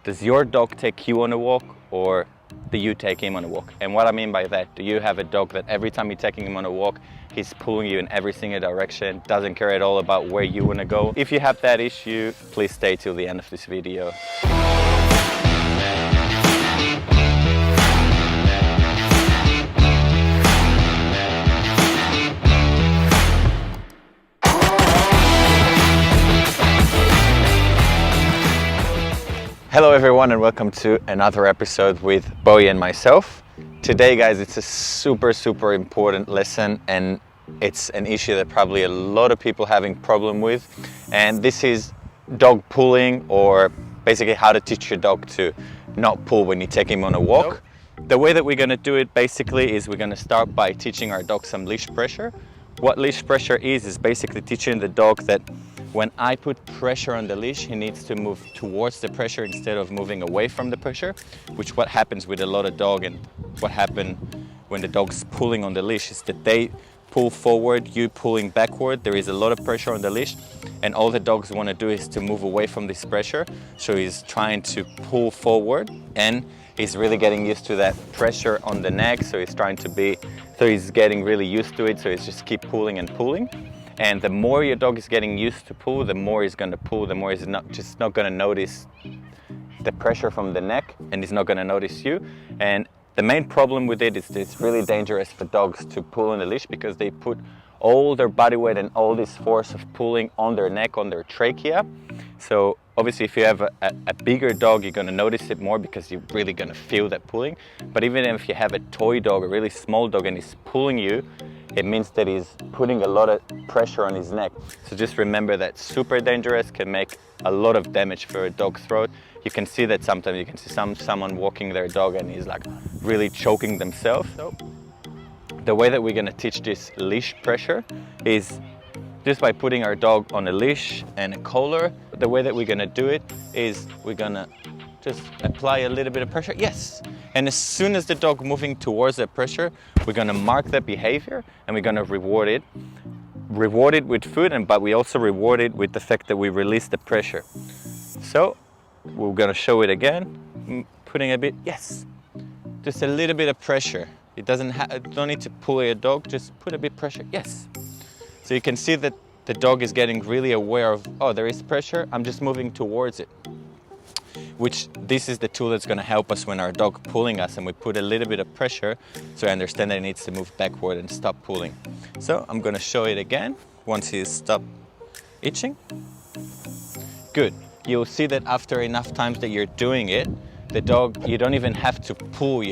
does your dog take you on a walk, or do you take him on a walk? And what I mean by that, do you have a dog that every time you're taking him on a walk, he's pulling you in every single direction, doesn't care at all about where you want to go? If you have that issue, please stay till the end of this video. Hello everyone and welcome to another episode with Bowie and myself. Today guys, it's a super important lesson, and it's an issue that probably a lot of people having problem with, and this is dog pulling, or basically how to teach your dog to not pull when you take him on a walk. The way that we're going to do it basically is we're going to start by teaching our dog some leash pressure. What leash pressure is basically teaching the dog that when I put pressure on the leash, he needs to move towards the pressure instead of moving away from the pressure, which what happens with a lot of dog, and what happens when the dog's pulling on the leash is that they pull forward, you pulling backward. There is a lot of pressure on the leash, and all the dogs want to do is to move away from this pressure. So he's trying to pull forward, and he's really getting used to that pressure on the neck. So he's getting really used to it. So he's just keep pulling and pulling. And the more your dog is getting used to pull, the more he's going to pull, the more he's not going to notice the pressure from the neck, and he's not going to notice you. And the main problem with it is that it's really dangerous for dogs to pull on the leash, because they put all their body weight and all this force of pulling on their neck, on their trachea. So obviously if you have a bigger dog, you're going to notice it more because you're really going to feel that pulling. But even if you have a toy dog, a really small dog, and he's pulling you, it means that he's putting a lot of pressure on his neck. So just remember that super dangerous, can make a lot of damage for a dog's throat. You can see that sometimes you can see someone walking their dog and he's like really choking themselves. So the way that we're going to teach this leash pressure is just by putting our dog on a leash and a collar. The way that we're going to do it is we're going to just apply a little bit of pressure. Yes. And as soon as the dog moving towards that pressure, we're going to mark that behavior, and we're going to reward it. Reward it with food, but we also reward it with the fact that we release the pressure. So we're going to show it again, putting a bit, yes, just a little bit of pressure. It don't need to pull your dog, just put a bit of pressure, yes. So you can see that the dog is getting really aware of, oh, there is pressure, I'm just moving towards it. Which this is the tool that's going to help us when our dog pulling us and we put a little bit of pressure, so I understand that he needs to move backward and stop pulling. So I'm going to show it again once he's stopped itching. Good. You'll see that after enough times that you're doing it, the dog, you don't even have to pull,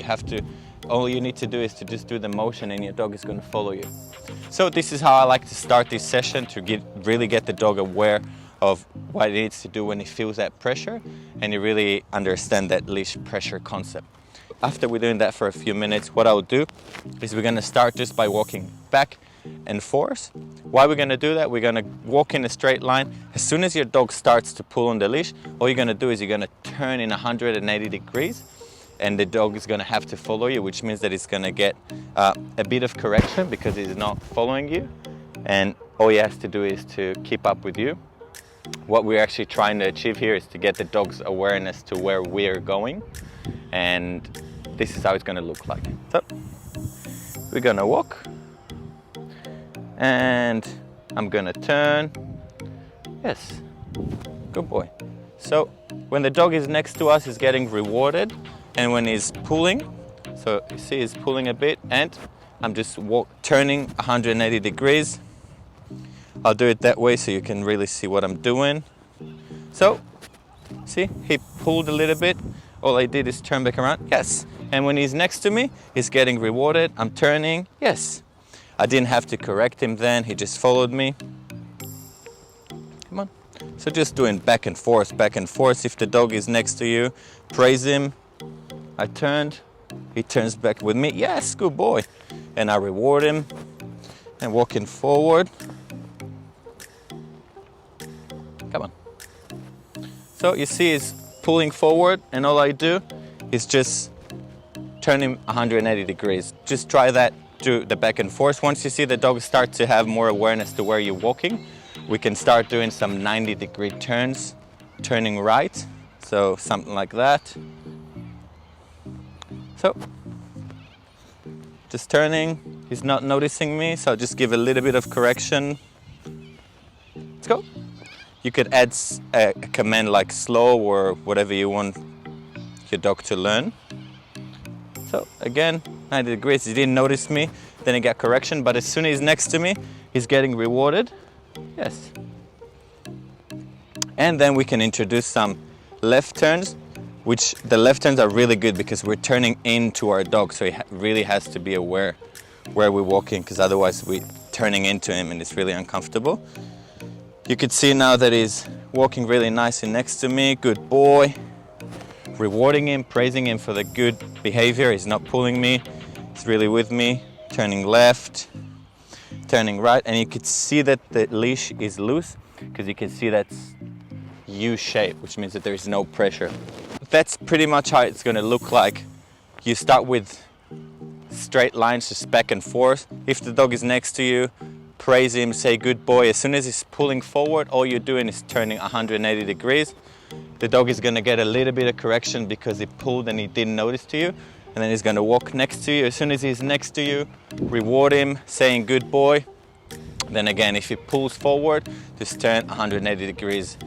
all you need to do is to just do the motion, and your dog is going to follow you. So this is how I like to start this session, to really get the dog aware of what he needs to do when he feels that pressure, and you really understand that leash pressure concept. After we're doing that for a few minutes, what I'll do is we're going to start just by walking back and forth. Why we're going to do that? We're going to walk in a straight line. As soon as your dog starts to pull on the leash, all you're going to do is you're going to turn in 180 degrees, and the dog is going to have to follow you, which means that it's going to get a bit of correction because he's not following you, and all he has to do is to keep up with you. What we're actually trying to achieve here is to get the dog's awareness to where we're going, and this is how it's going to look like. So we're going to walk, and I'm going to turn. Yes, good boy. So when the dog is next to us, he's getting rewarded, and when he's pulling, so you see he's pulling a bit, and I'm just turning 180 degrees. I'll do it that way so you can really see what I'm doing. So, see, he pulled a little bit. All I did is turn back around, yes. And when he's next to me, he's getting rewarded. I'm turning, yes. I didn't have to correct him then, he just followed me. Come on. So just doing back and forth, back and forth. If the dog is next to you, praise him. I turned, he turns back with me, yes, good boy. And I reward him, and walking forward. Come on. So you see he's pulling forward, and all I do is just turn him 180 degrees. Just try that, do the back and forth. Once you see the dog start to have more awareness to where you're walking, we can start doing some 90-degree turns, turning right. So something like that. So just turning, he's not noticing me, so I'll just give a little bit of correction. Let's go. You could add a command like slow or whatever you want your dog to learn. So again, 90 degrees, he didn't notice me, then he got correction, but as soon as he's next to me, he's getting rewarded. Yes. And then we can introduce some left turns, which the left turns are really good because we're turning into our dog, so he really has to be aware where we're walking, because otherwise we're turning into him and it's really uncomfortable. You could see now that he's walking really nicely next to me, good boy. Rewarding him, praising him for the good behavior. He's not pulling me, he's really with me. Turning left, turning right, and you could see that the leash is loose because you can see that's U shape, which means that there is no pressure. That's pretty much how it's going to look like. You start with straight lines just back and forth. If the dog is next to you, praise him, say good boy. As soon as he's pulling forward, all you're doing is turning 180 degrees. The dog is going to get a little bit of correction because he pulled and he didn't notice to you, and then he's going to walk next to you. As soon as he's next to you, reward him, saying good boy. Then again, if he pulls forward, just turn 180 degrees.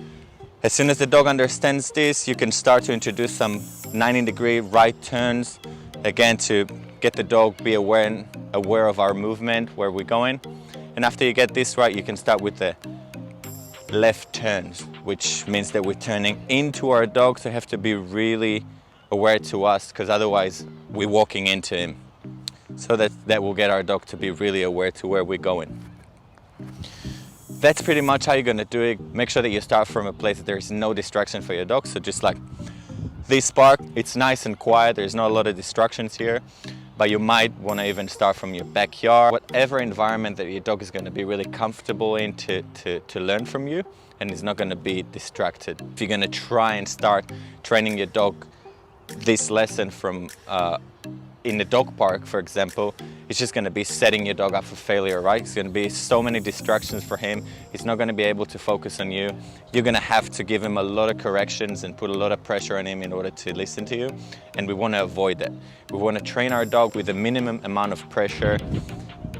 As soon as the dog understands this, you can start to introduce some 90-degree right turns, again to get the dog be aware of our movement, where we're going. And after you get this right, you can start with the left turns, which means that we're turning into our dog, so you have to be really aware to us, because otherwise we're walking into him. So that will get our dog to be really aware to where we're going. That's pretty much how you're going to do it. Make sure that you start from a place that there is no distraction for your dog. So just like this park, it's nice and quiet, there's not a lot of distractions here, but you might want to even start from your backyard. Whatever environment that your dog is going to be really comfortable in to learn from you, and is not going to be distracted. If you're going to try and start training your dog this lesson from in the dog park, for example, it's just going to be setting your dog up for failure, right? It's going to be so many distractions for him. He's not going to be able to focus on you. You're going to have to give him a lot of corrections and put a lot of pressure on him in order to listen to you. And we want to avoid that. We want to train our dog with the minimum amount of pressure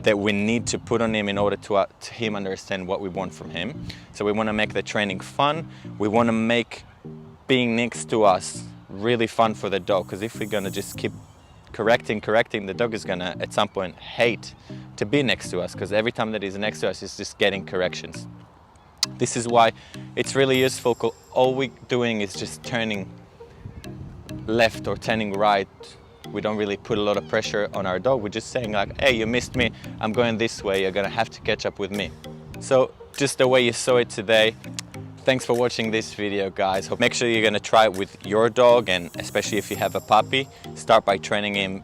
that we need to put on him in order to him understand what we want from him. So we want to make the training fun. We want to make being next to us really fun for the dog, because if we're going to just keep correcting, the dog is gonna at some point hate to be next to us, because every time that he's next to us, he's just getting corrections. This is why it's really useful, because all we're doing is just turning left or turning right. We don't really put a lot of pressure on our dog. We're just saying like, hey, you missed me, I'm going this way, you're gonna have to catch up with me. So just the way you saw it today. Thanks for watching this video, guys. Make sure you're gonna try it with your dog, and especially if you have a puppy, start by training him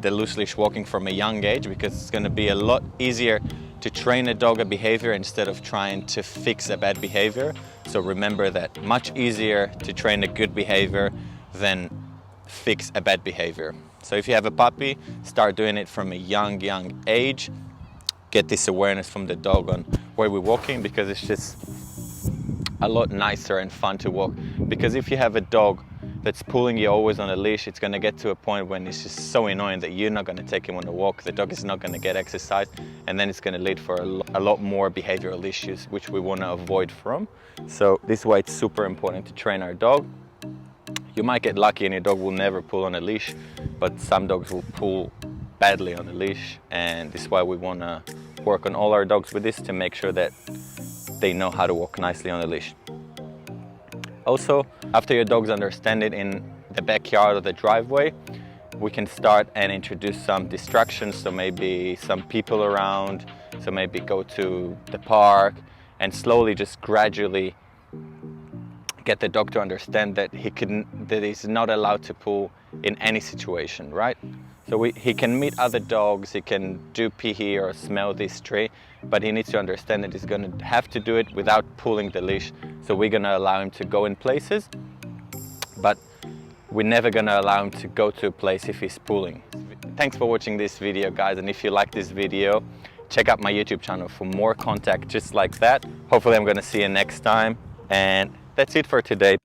the loose leash walking from a young age, because it's gonna be a lot easier to train a dog a behavior instead of trying to fix a bad behavior. So remember that, much easier to train a good behavior than fix a bad behavior. So if you have a puppy, start doing it from a young age. Get this awareness from the dog on where we're walking, because it's just a lot nicer and fun to walk. Because if you have a dog that's pulling you always on a leash, it's going to get to a point when it's just so annoying that you're not going to take him on a walk. The dog is not going to get exercise, and then it's going to lead for a lot more behavioral issues, which we want to avoid from. So this is why it's super important to train our dog. You might get lucky and your dog will never pull on a leash, but some dogs will pull badly on a leash, and this is why we want to work on all our dogs with this, to make sure that they know how to walk nicely on the leash. Also, after your dogs understand it in the backyard or the driveway, we can start and introduce some distractions. So maybe some people around, so maybe go to the park, and slowly, just gradually get the dog to understand that he's not allowed to pull in any situation, right? So he can meet other dogs, he can do pee here or smell this tree, but he needs to understand that he's going to have to do it without pulling the leash. So we're going to allow him to go in places, but we're never going to allow him to go to a place if he's pulling. Thanks for watching this video, guys, and if you like this video, check out my YouTube channel for more content just like that. Hopefully I'm going to see you next time, and that's it for today.